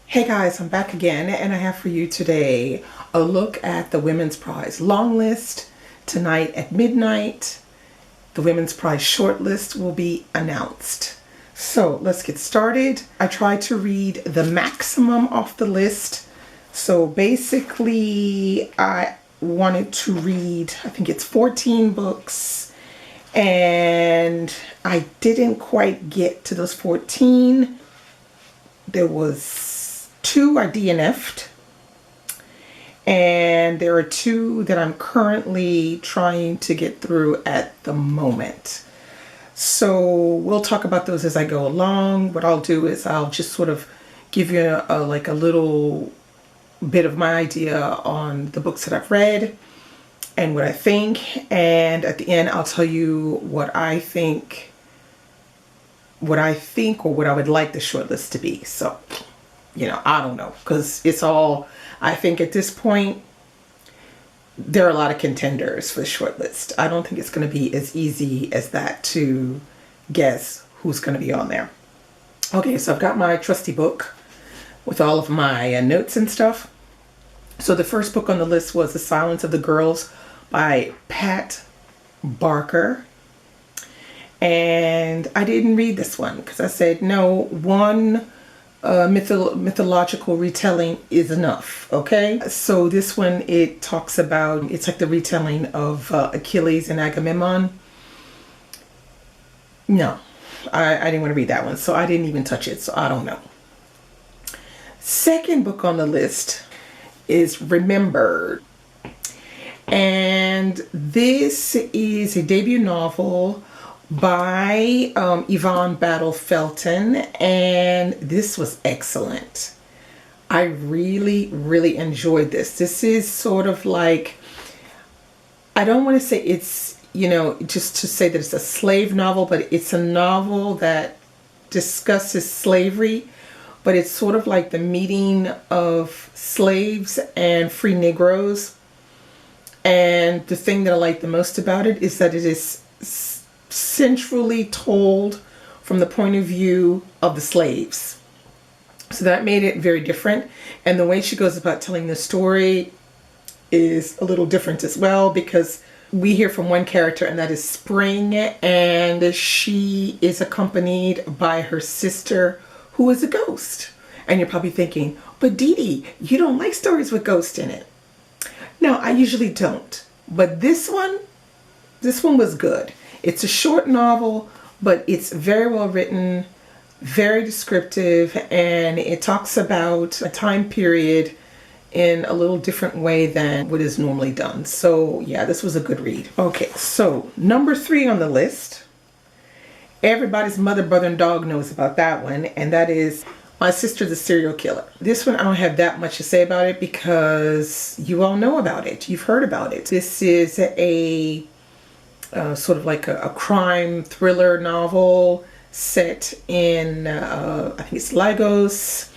Hey guys, I'm back again and I have for you today a look at the Women's Prize Longlist. Tonight at midnight, the Women's Prize Shortlist will be announced. So let's get started. I tried to read the maximum off the list. So basically I wanted to read, I think it's 14 books, and I didn't quite get to those 14. There was 2 I DNF'd, and there are 2 that I'm currently trying to get through at the moment. So we'll talk about those as I go along. What I'll do is I'll just sort of give you a little bit of my idea on the books that I've read and what I think, and at the end I'll tell you what I think or what I would like the shortlist to be. So I don't know, because it's all, I think at this point, there are a lot of contenders for the shortlist. I don't think it's going to be as easy as that to guess who's going to be on there. Okay, so I've got my trusty book with all of my notes and stuff. So the first book on the list was The Silence of the Girls by Pat Barker. And I didn't read this one because I said, no, one mythological retelling is enough. Okay, so this one, it talks about, it's like the retelling of Achilles and Agamemnon. No, I didn't want to read that one, so I didn't even touch it, so I don't know. Second book on the list is Remembered, and this is a debut novel by Yvonne Battle Felton, and this was excellent. I really enjoyed this. This is sort of like, I don't want to say it's, just to say that it's a slave novel, but it's a novel that discusses slavery, but it's sort of like the meeting of slaves and free Negroes. And the thing that I like the most about it is that it is centrally told from the point of view of the slaves. So that made it very different. And the way she goes about telling the story is a little different as well, because we hear from one character, and that is Spring, and she is accompanied by her sister, who is a ghost. And you're probably thinking, but Dee Dee, you don't like stories with ghosts in it. No, I usually don't. But this one was good. It's a short novel, but it's very well written, very descriptive, and it talks about a time period in a little different way than what is normally done. So yeah, this was a good read. Okay, so number 3 on the list, everybody's mother, brother, and dog knows about that one, and that is My Sister the Serial Killer. This one, I don't have that much to say about it because you all know about it. You've heard about it. This is a sort of like a crime thriller novel set in, I think it's Lagos,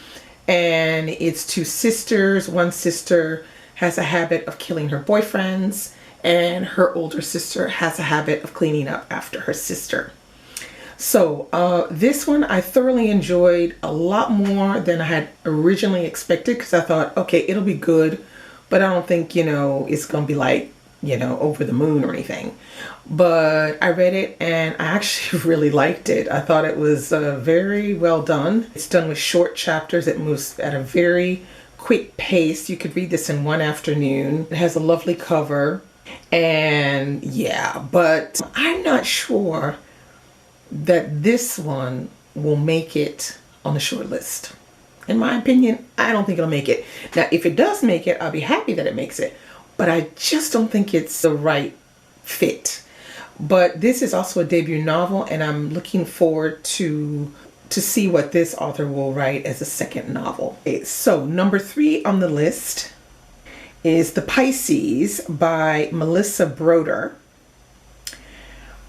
and it's 2 sisters. One sister has a habit of killing her boyfriends, and her older sister has a habit of cleaning up after her sister. So this one I thoroughly enjoyed, a lot more than I had originally expected, because I thought, okay, it'll be good, but I don't think, it's gonna be like, over the moon or anything. But I read it and I actually really liked it. I thought it was very well done. It's done with short chapters. It moves at a very quick pace. You could read this in one afternoon. It has a lovely cover, and yeah, but I'm not sure that this one will make it on the short list. In my opinion, I don't think it'll make it. Now, if it does make it, I'll be happy that it makes it, but I just don't think it's the right fit. But this is also a debut novel, and I'm looking forward to see what this author will write as a second novel. Okay, so number 3 on the list is The Pisces by Melissa Broder.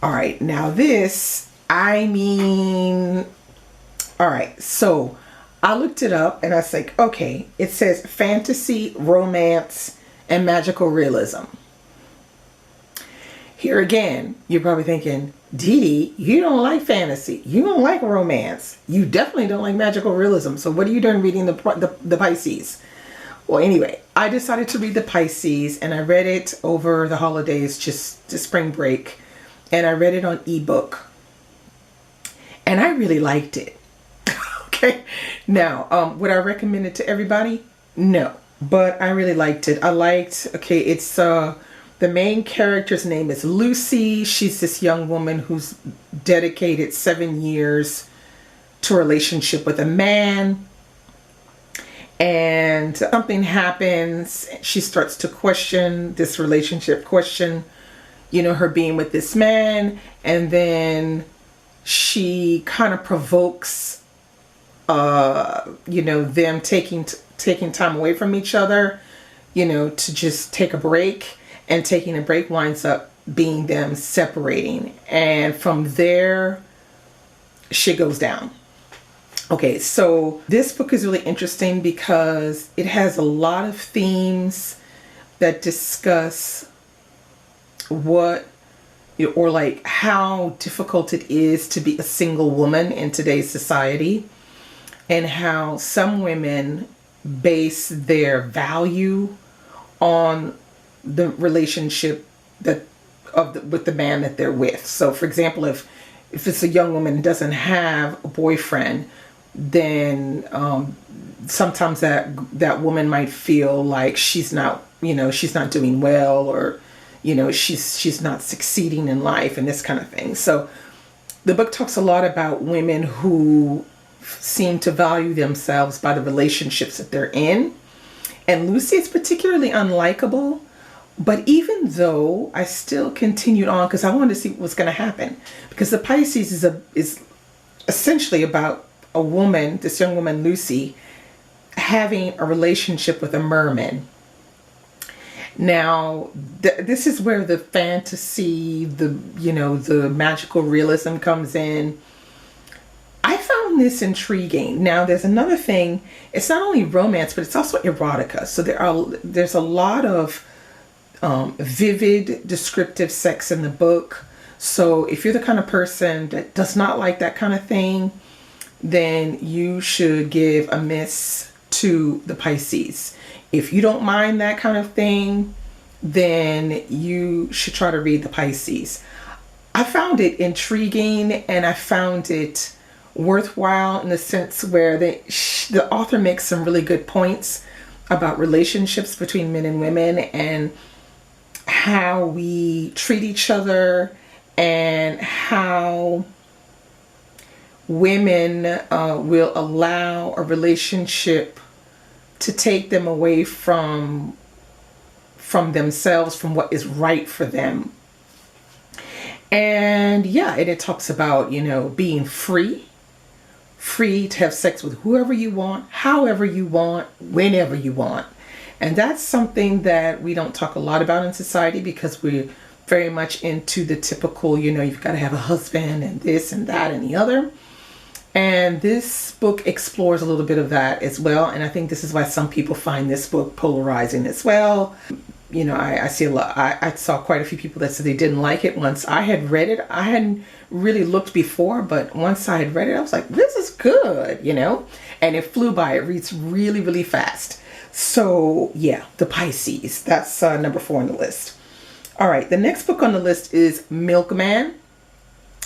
All right, now this, all right, so I looked it up and I was like, okay, it says fantasy, romance, and magical realism. Here again, you're probably thinking, Dee Dee, you don't like fantasy. You don't like romance. You definitely don't like magical realism. So what are you doing reading the Pisces? Well, anyway, I decided to read the Pisces, and I read it over the holidays, just to spring break. And I read it on ebook. And I really liked it. Okay. Now, would I recommend it to everybody? No. But I really liked it. It's the main character's name is Lucy. She's this young woman who's dedicated 7 years to a relationship with a man. And something happens. She starts to question this relationship, her being with this man. And then she kind of provokes, them taking time away from each other, to just take a break. And taking a break winds up being them separating. And from there, shit goes down. Okay, so this book is really interesting because it has a lot of themes that discuss how difficult it is to be a single woman in today's society, and how some women base their value on the relationship with the man that they're with. So for example, if it's a young woman who doesn't have a boyfriend, then sometimes that woman might feel like she's not doing well, or she's not succeeding in life, and this kind of thing. So the book talks a lot about women who seem to value themselves by the relationships that they're in. And Lucy is particularly unlikable. But even though I still continued on because I wanted to see what was going to happen, because the Pisces is essentially about a woman, this young woman Lucy, having a relationship with a merman. Now, this is where the fantasy, the magical realism comes in. I found this intriguing. Now, there's another thing. It's not only romance, but it's also erotica. So there's a lot of vivid, descriptive sex in the book. So if you're the kind of person that does not like that kind of thing, then you should give a miss to the Pisces. If you don't mind that kind of thing, then you should try to read the Pisces. I found it intriguing, and I found it worthwhile in the sense where the author makes some really good points about relationships between men and women, and how we treat each other, and how women will allow a relationship to take them away from themselves, from what is right for them. And it talks about, being free to have sex with whoever you want, however you want, whenever you want. And that's something that we don't talk a lot about in society, because we're very much into the typical, you've got to have a husband and this and that and the other. And this book explores a little bit of that as well. And I think this is why some people find this book polarizing as well. I see a lot. I saw quite a few people that said they didn't like it. Once I had read it, I hadn't really looked before, but once I had read it, I was like, this is good, and it flew by. It reads really, really fast. So the Pisces, that's number 4 on the list. All right, the next book on the list is Milkman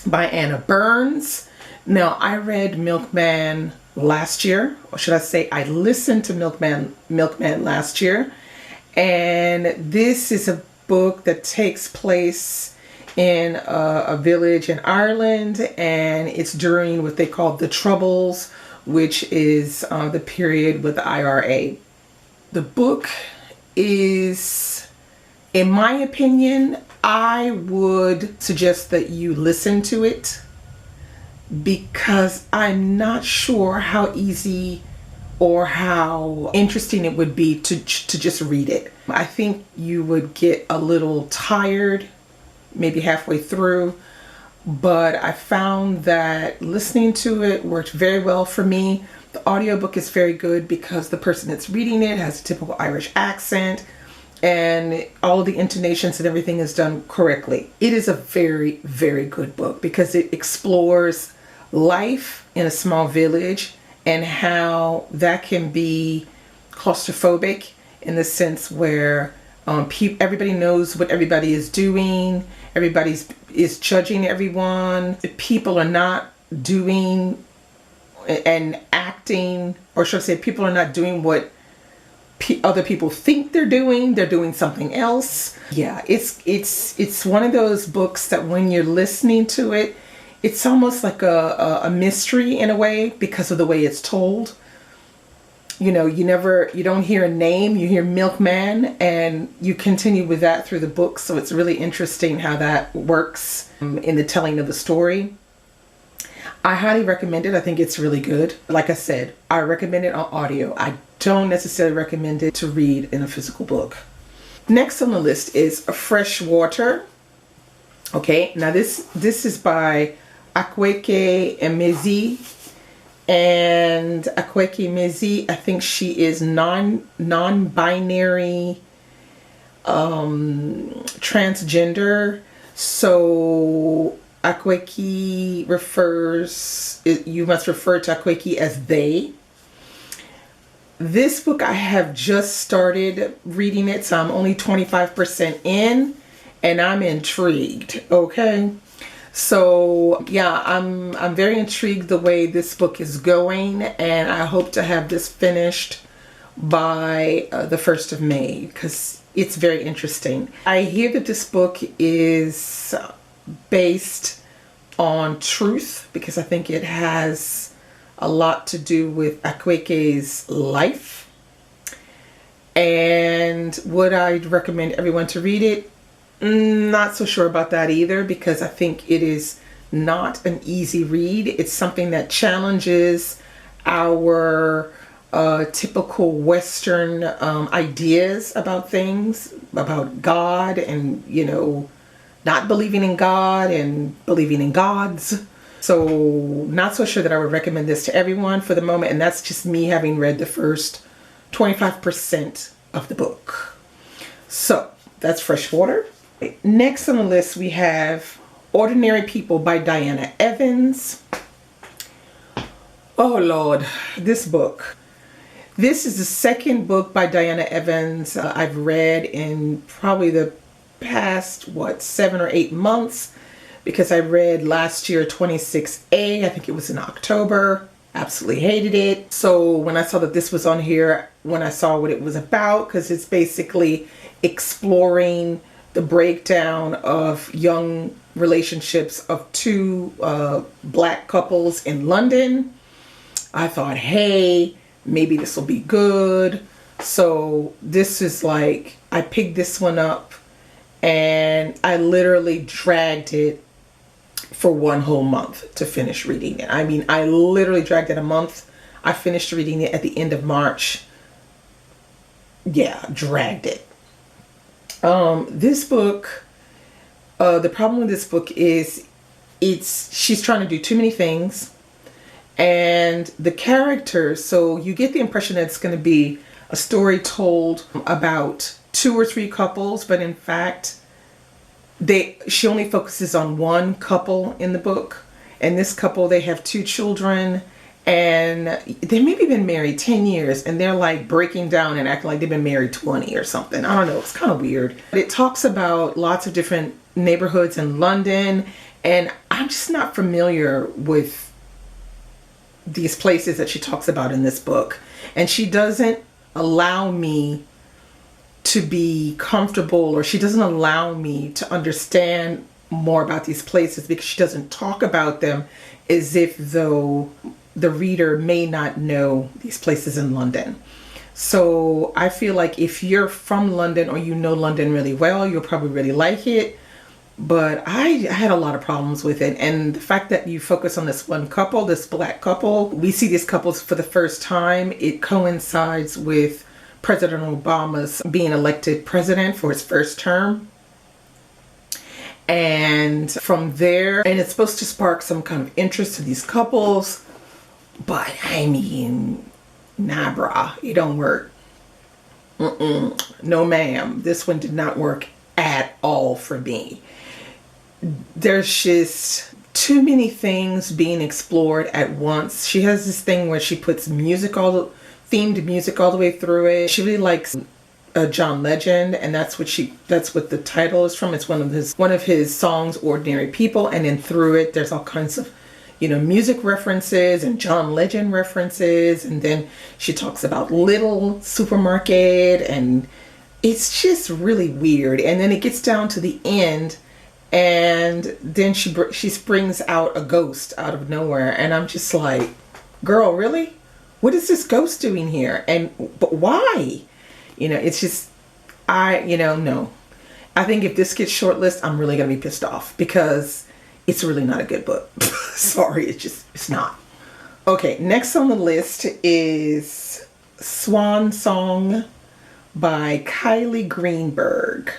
by Anna Burns. Now, I read Milkman last year, or should I say I listened to Milkman last year. And this is a book that takes place in a village in Ireland, and it's during what they call the Troubles, which is the period with the IRA. The book is, in my opinion, I would suggest that you listen to it, because I'm not sure how easy or how interesting it would be to just read it. I think you would get a little tired maybe halfway through, but I found that listening to it worked very well for me. The audiobook is very good because the person that's reading it has a typical Irish accent, and all of the intonations and everything is done correctly. It is a very, very good book because it explores life in a small village and how that can be claustrophobic in the sense where everybody knows what everybody is doing. Everybody's is judging everyone. People are not doing and acting, or should I say, people are not doing what other people think they're doing. They're doing something else. Yeah, it's one of those books that when you're listening to it, it's almost like a mystery in a way because of the way it's told. You know, you don't hear a name, you hear Milkman, and you continue with that through the book. So it's really interesting how that works in the telling of the story. I highly recommend it. I think it's really good. Like I said, I recommend it on audio. I don't necessarily recommend it to read in a physical book. Next on the list is Fresh Water. Okay, now this is by Akwaeke Emezi. And Akwaeke Emezi, I think she is non-binary transgender. So Akwaeke you must refer to Akwaeke as they. This book, I have just started reading it, so I'm only 25% in, and I'm intrigued, okay? So yeah, I'm very intrigued the way this book is going, and I hope to have this finished by the 1st of May because it's very interesting. I hear that this book is based on truth because I think it has a lot to do with Akwaeke's life. And would I recommend everyone to read it? Not so sure about that either because I think it is not an easy read. It's something that challenges our typical Western ideas about things, about God and, you know, not believing in God and believing in gods. So not so sure that I would recommend this to everyone for the moment. And that's just me having read the first 25% of the book. So that's Fresh Water. Next on the list, we have Ordinary People by Diana Evans. Oh Lord, this book. This is the second book by Diana Evans I've read in probably the past, 7 or 8 months, because I read last year 26A. I think it was in October. Absolutely hated it. So when I saw that this was on here, when I saw what it was about, because it's basically exploring the breakdown of young relationships of two black couples in London, I thought, hey, maybe this will be good. So this is like, I picked this one up and I literally dragged it for one whole month to finish reading it. I mean, I literally dragged it a month. I finished reading it at the end of March. Yeah, dragged it. This book, the problem with this book is she's trying to do too many things, and the characters, so you get the impression that it's going to be a story told about 2 or 3 couples, but in fact she only focuses on one couple in the book, and this couple, they have 2 children, and they maybe been married 10 years, and they're like breaking down and acting like they've been married 20 or something. I don't know, it's kind of weird. It talks about lots of different neighborhoods in London, and I'm just not familiar with these places that she talks about in this book, and she doesn't allow me to be comfortable, or she doesn't allow me to understand more about these places because she doesn't talk about them as if though the reader may not know these places in London. So I feel like if you're from London or you know London really well, you'll probably really like it. But I had a lot of problems with it. And the fact that you focus on this one couple, this black couple, we see these couples for the first time. It coincides with President Obama's being elected president for his first term. And from there, and it's supposed to spark some kind of interest to these couples. But I mean, nah, brah, it don't work. No ma'am, this one did not work at all for me. There's just too many things being explored at once. She has this thing where she puts themed music all the way through it. She really likes John Legend, and that's what the title is from. It's one of his songs, Ordinary People, and then through it there's all kinds of music references and John Legend references, and then she talks about Little Supermarket, and it's just really weird. And then it gets down to the end, and then she springs out a ghost out of nowhere, and I'm just like, girl, really? What is this ghost doing here? But why? It's just, no. I think if this gets shortlist, I'm really going to be pissed off because it's really not a good book. Sorry, it's not. Okay, next on the list is Swan Song by Kylie Greenberg.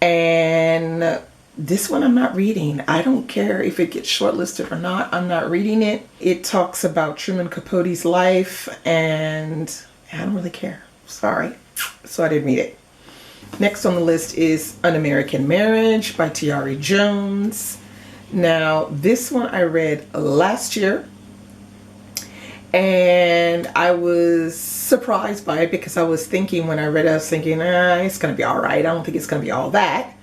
And this one I'm not reading. I don't care if it gets shortlisted or not. I'm not reading it. It talks about Truman Capote's life, and I don't really care. Sorry. So I didn't read it. Next on the list is An American Marriage by Tiari Jones. Now, this one I read last year, and I was surprised by it because I was thinking, when I read it, I was thinking, it's going to be all right. I don't think it's going to be all that.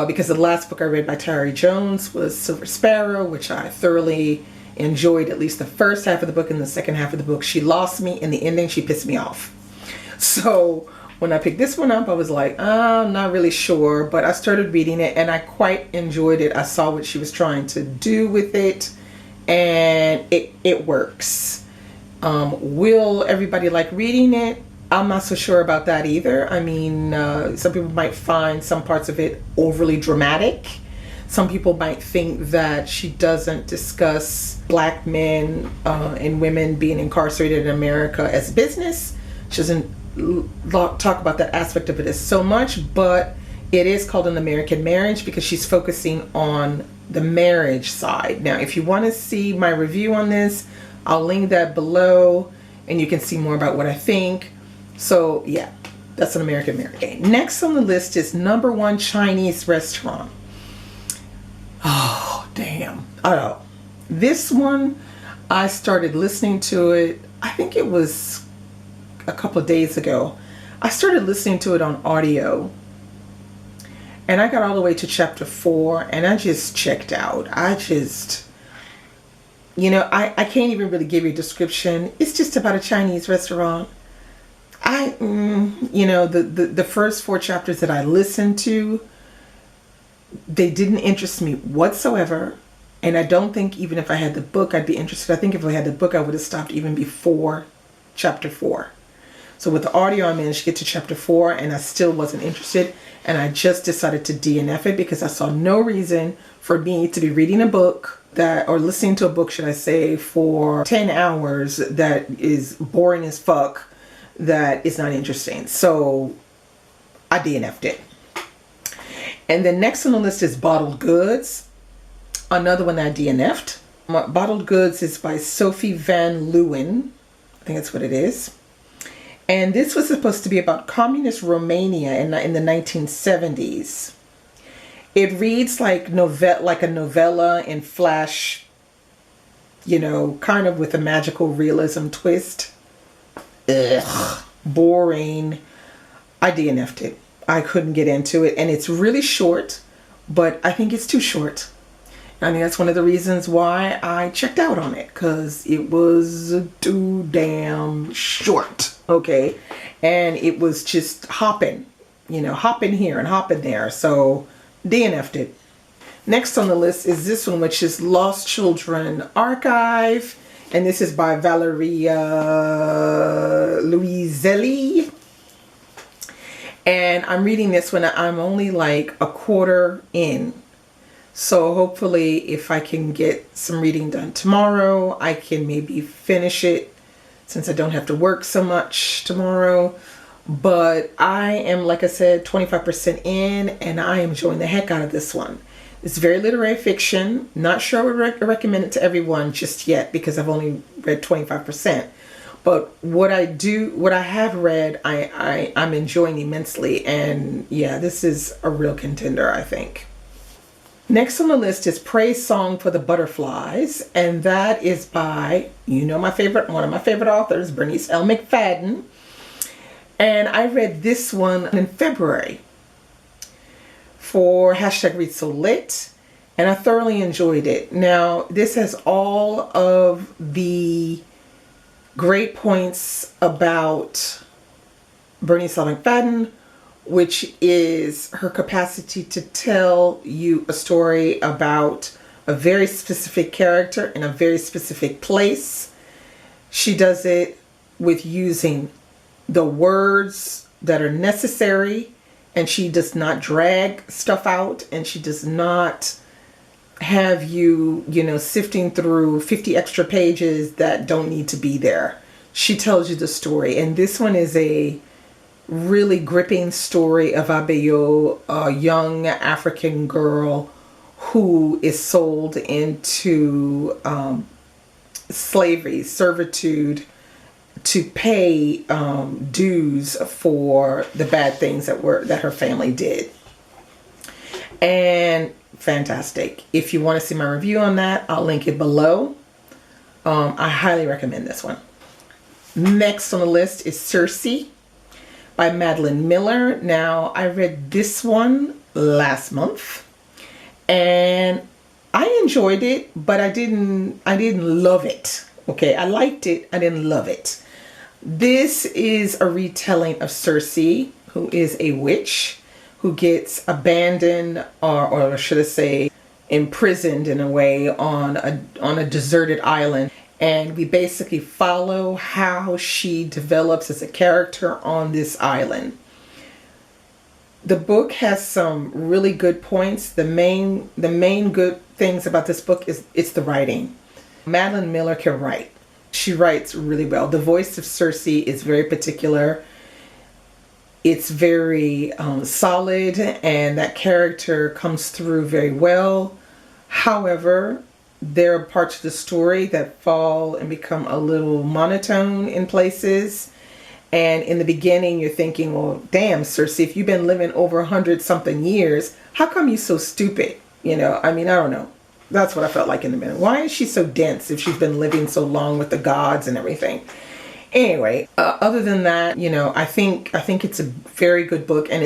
Because the last book I read by Tiari Jones was Silver Sparrow, which I thoroughly enjoyed, at least the first half of the book. And the second half of the book, she lost me. In the ending, she pissed me off. So when I picked this one up, I was like, I'm not really sure. But I started reading it, and I quite enjoyed it. I saw what she was trying to do with it, and it works. Will everybody like reading it? I'm not so sure about that either. I mean, some people might find some parts of it overly dramatic. Some people might think that she doesn't discuss black men and women being incarcerated in America as business. She doesn't talk about that aspect of it as so much, but it is called An American Marriage because she's focusing on the marriage side. Now, if you want to see my review on this, I'll link that below, and you can see more about what I think. So yeah, that's An American Marriage. Okay, next on the list is Number One Chinese Restaurant. Oh, damn. Oh, this one, I started listening to it, I think it was a couple of days ago. I started listening to it on audio, and I got all the way to chapter 4, and I just checked out. I can't even really give you a description. It's just about a Chinese restaurant. The first 4 chapters that I listened to, they didn't interest me whatsoever. And I don't think even if I had the book, I'd be interested. I think if I had the book, I would have stopped even before chapter 4. So with the audio, I managed to get to chapter 4, and I still wasn't interested. And I just decided to DNF it because I saw no reason for me to be reading a book or listening to a book, should I say, for 10 hours that is boring as fuck, that is not interesting. So I DNF'd it. And then next on the list is Bottled Goods, another one that I DNF'd. Bottled Goods is by Sophie Van Leeuwen. I think that's what it is. And this was supposed to be about communist Romania in the 1970s. It reads like a novella in flash, kind of with a magical realism twist. Ugh, boring. I DNF'd it. I couldn't get into it, and it's really short, but I think it's too short. I mean, that's one of the reasons why I checked out on it, because it was too damn short, okay? And it was just hopping here and hopping there, so DNF'd it. Next on the list is this one, which is Lost Children Archive. And this is by Valeria Luiselli. And I'm reading this when I'm only like a quarter in. So hopefully if I can get some reading done tomorrow, I can maybe finish it since I don't have to work so much tomorrow. But I am, like I said, 25% in, and I am enjoying the heck out of this one. It's very literary fiction. Not sure I would recommend it to everyone just yet because I've only read 25%. But what I have read, I'm enjoying immensely. And yeah, this is a real contender, I think. Next on the list is Praise Song for the Butterflies, and that is by, one of my favorite authors, Bernice L. McFadden. And I read this one in February for #ReadSoLit, and I thoroughly enjoyed it. Now, this has all of the great points about Bernice L. McFadden, which is her capacity to tell you a story about a very specific character in a very specific place. She does it with using the words that are necessary, and she does not drag stuff out, and she does not have you, sifting through 50 extra pages that don't need to be there. She tells you the story, and this one is a really gripping story of Abeyo, a young African girl who is sold into slavery, servitude, to pay dues for the bad things that her family did. And fantastic. If you want to see my review on that, I'll link it below. I highly recommend this one. Next on the list is Circe by Madeline Miller. Now, I read this one last month, and I enjoyed it, but I didn't love it. Okay, I liked it, I didn't love it. This is a retelling of Circe, who is a witch who gets abandoned, or should I say imprisoned in a way, on a deserted island. And we basically follow how she develops as a character on this island. The book has some really good points. The main good things about this book is it's the writing. Madeline Miller can write. She writes really well. The voice of Circe is very particular. It's very solid, and that character comes through very well. However, there are parts of the story that fall and become a little monotone in places. And in the beginning, you're thinking, well, damn, Circe, if you've been living over 100-something years, how come you so stupid? I don't know. That's what I felt like in the beginning. Why is she so dense if she's been living so long with the gods and everything? Anyway, other than that, I think it's a very good book, and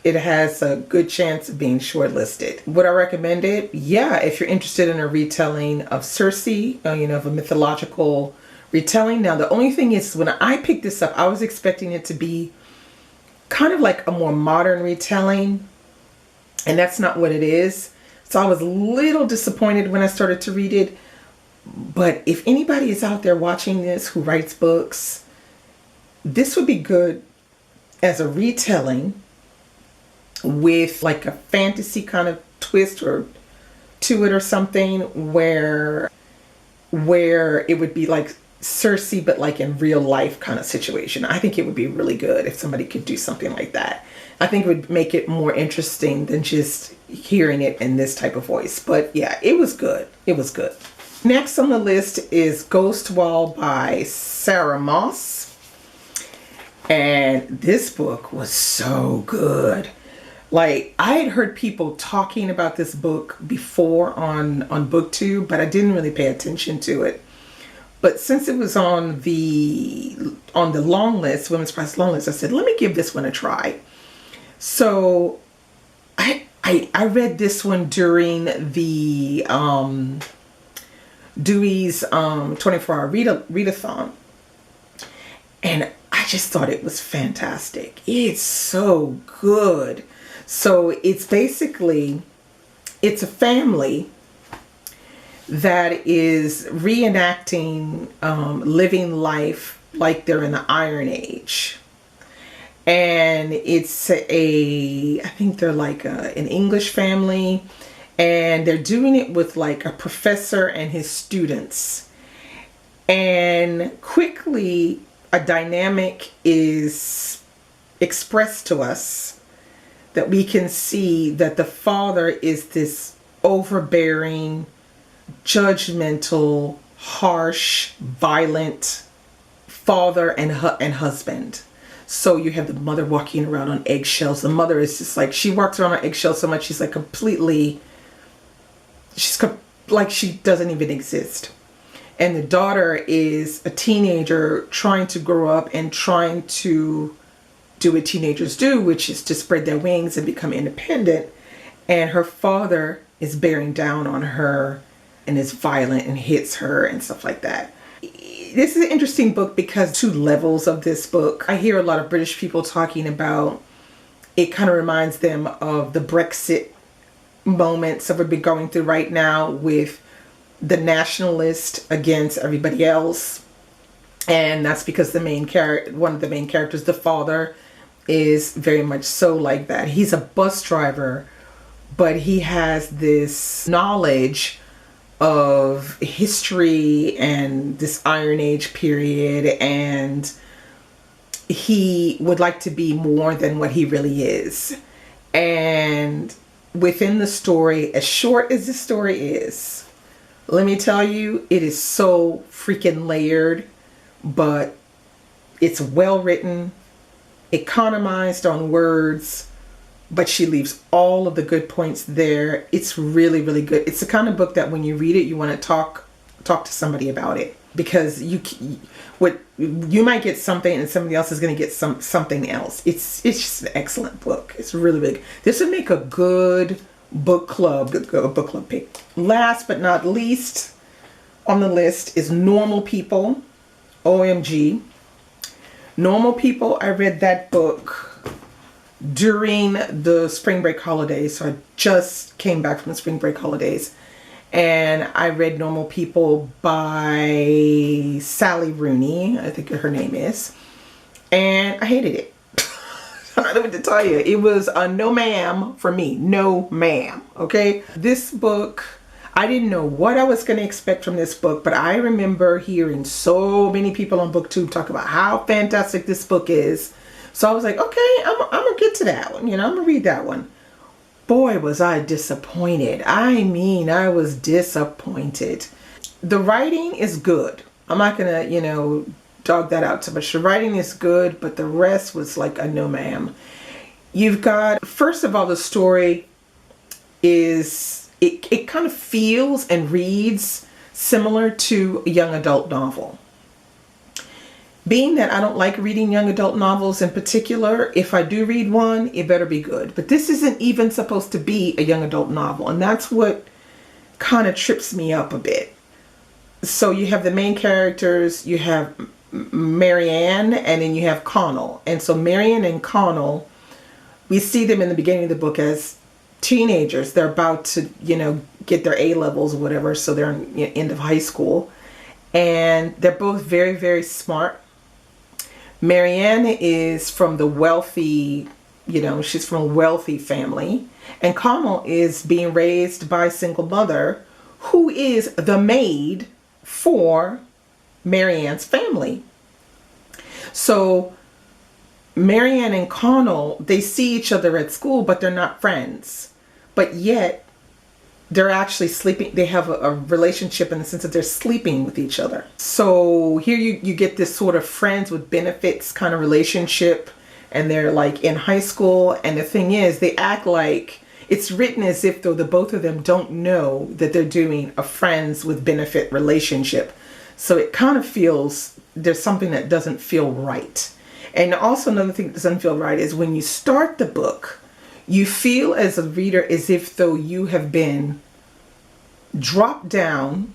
it has a good chance of being shortlisted. Would I recommend it? Yeah, if you're interested in a retelling of Circe, of a mythological retelling. Now, the only thing is, when I picked this up, I was expecting it to be kind of like a more modern retelling, and that's not what it is. So I was a little disappointed when I started to read it. But if anybody is out there watching this who writes books, this would be good as a retelling with like a fantasy kind of twist or to it or something, where it would be like Circe, but like in real life kind of situation. I think it would be really good if somebody could do something like that. I think it would make it more interesting than just hearing it in this type of voice. But yeah, it was good. It was good. Next on the list is Ghost Wall by Sarah Moss. And this book was so good. Like, I had heard people talking about this book before on BookTube, but I didn't really pay attention to it. But since it was on the Longlist, Women's Price Longlist, I said, let me give this one a try. So I read this one during the Dewey's 24-hour readathon, and I just thought it was fantastic. It's so good. So it's basically, it's a family that is reenacting living life like they're in the Iron Age. And it's I think they're like an English family, and they're doing it with like a professor and his students. And quickly, a dynamic is expressed to us that we can see that the father is this overbearing, judgmental, harsh, violent father and husband. So you have the mother walking around on eggshells. The mother is just like, she walks around on eggshells so much, she's like completely, like she doesn't even exist. And the daughter is a teenager trying to grow up and trying to do what teenagers do, which is to spread their wings and become independent. And her father is bearing down on her and is violent and hits her and stuff like that. This is an interesting book because 2 levels of this book. I hear a lot of British people talking about it kind of reminds them of the Brexit moments that we're going through right now with the nationalist against everybody else. And that's because one of the main characters, the father, is very much so like that. He's a bus driver, but he has this knowledge of history and this Iron Age period, and he would like to be more than what he really is. And within the story, as short as the story is, let me tell you, it is so freaking layered, but it's well written, economized on words, but she leaves all of the good points there. It's really, really good. It's the kind of book that when you read it, you want to talk to somebody about it, because you might get something and somebody else is going to get something else. It's just an excellent book. It's really big. This would make a good book club pick. Last but not least on the list is Normal People. OMG. Normal People, I read that book during the spring break holidays. So I just came back from the spring break holidays, and I read Normal People by Sally Rooney, I think her name is, and I hated it. I don't know what to tell you. It was a no ma'am for me. No ma'am. Okay. This book, I didn't know what I was going to expect from this book, but I remember hearing so many people on BookTube talk about how fantastic this book is. So I was like, okay, I'm going to get to that one. I'm going to read that one. Boy, was I disappointed. I mean, I was disappointed. The writing is good. I'm not going to, dog that out too much. The writing is good, but the rest was like a no ma'am. You've got, first of all, the story is, it kind of feels and reads similar to a young adult novel. Being that I don't like reading young adult novels in particular, if I do read one, it better be good. But this isn't even supposed to be a young adult novel, and that's what kind of trips me up a bit. So you have the main characters, you have Marianne, and then you have Connell. And so Marianne and Connell, we see them in the beginning of the book as teenagers. They're about to, get their A levels or whatever. So they're in end of high school, and they're both very, very smart. Marianne is from the wealthy, she's from a wealthy family, and Connell is being raised by a single mother who is the maid for Marianne's family. So Marianne and Connell, they see each other at school, but they're not friends. But yet they're actually sleeping. They have a relationship in the sense that they're sleeping with each other. So here you get this sort of friends with benefits kind of relationship, and they're like in high school. And the thing is, they act like it's written as if though the both of them don't know that they're doing a friends with benefit relationship. So it kind of feels, there's something that doesn't feel right. And also another thing that doesn't feel right is when you start the book, you feel as a reader as if though you have been dropped down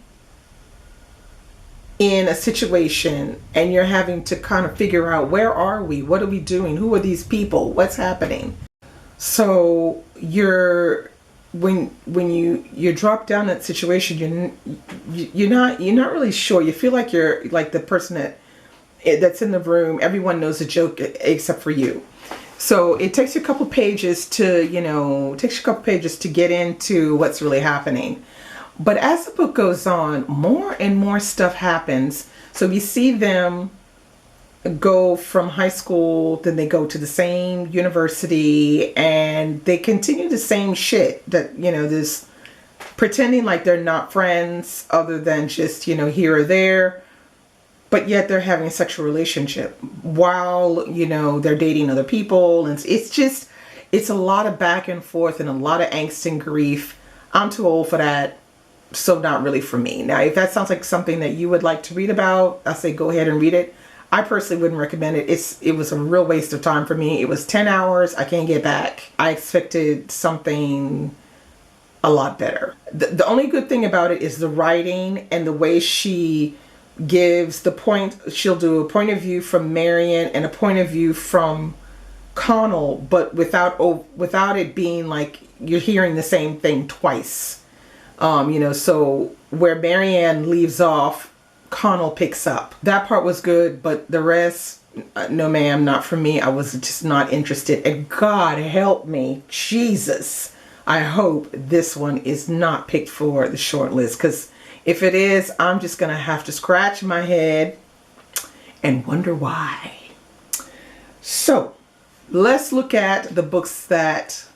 in a situation and you're having to kind of figure out, where are we? What are we doing? Who are these people? What's happening? So when you're dropped down in that situation, you're not really sure. You feel like you're like the person that's in the room. Everyone knows the joke except for you. So it takes you a couple pages to get into what's really happening. But as the book goes on, more and more stuff happens. So we see them go from high school, then they go to the same university, and they continue the same shit that, this pretending like they're not friends other than just, here or there. but yet they're having a sexual relationship while, you know, they're dating other people. And it's just, it's a lot of back and forth and a lot of angst and grief. I'm too old for that. So not really for me. Now, if that sounds like something that you would like to read about, I say go ahead and read it. I personally wouldn't recommend it. It was a real waste of time for me. It was 10 hours. I can't get back. I expected something a lot better. The only good thing about it is the writing and the way she gives the point. She'll do a point of view from Marion and a point of view from Connell, but without it being like you're hearing the same thing twice. You know, so where Marianne leaves off, Connell picks up. That part was good, but the rest, no ma'am, not for me. I was just not interested. And God help me, Jesus, I hope this one is not picked for the shortlist, because if it is, I'm just gonna have to scratch my head and wonder why. So let's look at the books that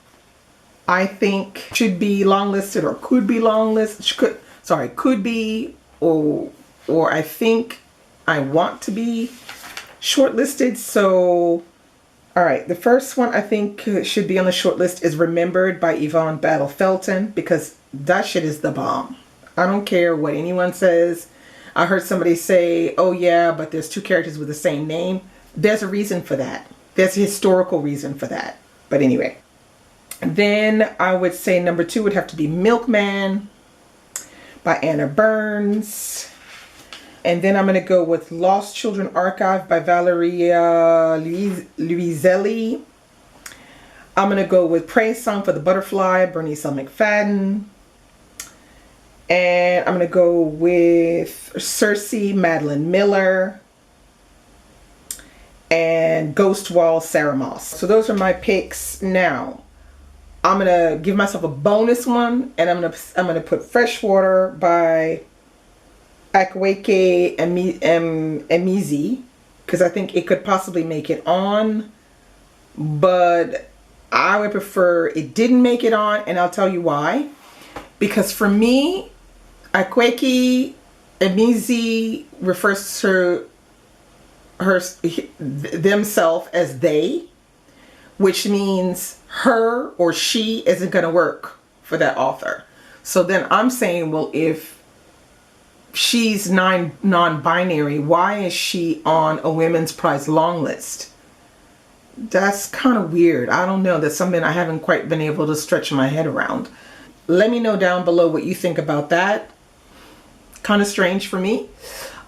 I think should be longlisted or could be longlisted. Could be, or I think I want to be shortlisted. So, all right, the first one I think should be on the shortlist is Remembered by Yvonne Battle Felton, because that shit is the bomb. I don't care what anyone says. I heard somebody say, oh yeah, but there's two characters with the same name. There's a reason for that. There's a historical reason for that. But anyway. Then I would say number 2 would have to be Milkman by Anna Burns. And then I'm going to go with Lost Children Archive by Valeria Luiselli. I'm going to go with Praise Song for the Butterfly, Bernice L. McFadden. And I'm going to go with Circe, Madeline Miller. And Ghost Wall, Sarah Moss. So those are my picks. Now, I'm going to give myself a bonus one, and I'm going to put Freshwater by Akweke Emizi, because I think it could possibly make it on, but I would prefer it didn't make it on, and I'll tell you why. Because for me, Akweke Emizi refers to themselves as they, which means her or she isn't going to work for that author. So then I'm saying, well, if she's non-binary, why is she on a women's prize long list? That's kind of weird. I don't know. That's something I haven't quite been able to stretch my head around. Let me know down below what you think about that. Kind of strange for me.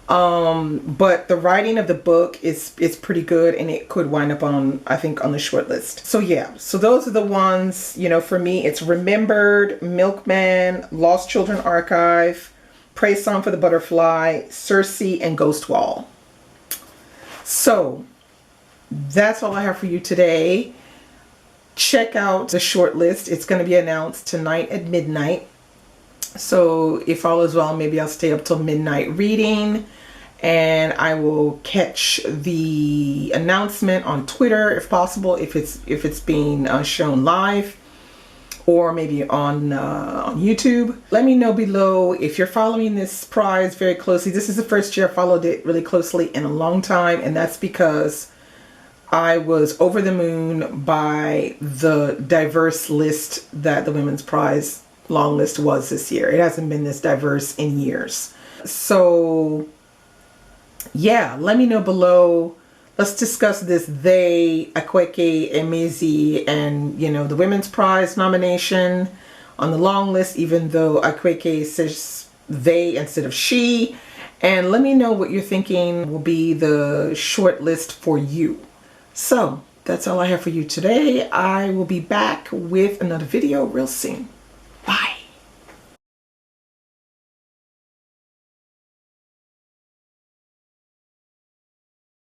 But the writing of the book is pretty good, and it could wind up on, I think, on the short list. So yeah, so those are the ones, you know, for me, it's Remembered, Milkman, Lost Children Archive, Praise Song for the Butterfly, Circe, and Ghost Wall. So that's all I have for you today. Check out the short list. It's going to be announced tonight at midnight. So if all is well, maybe I'll stay up till midnight reading, and I will catch the announcement on Twitter if possible, if it's being shown live, or maybe on YouTube. Let me know below if you're following this prize very closely. This is the first year I followed it really closely in a long time, and that's because I was over the moon by the diverse list that the Women's Prize long list was this year. It hasn't been this diverse in years. So yeah, let me know below. Let's discuss this they, Akweke Emizi, and you know, the Women's Prize nomination on the long list, even though Akweke says they instead of she. And let me know what you're thinking will be the short list for you. So that's all I have for you today. I will be back with another video real soon. Bye.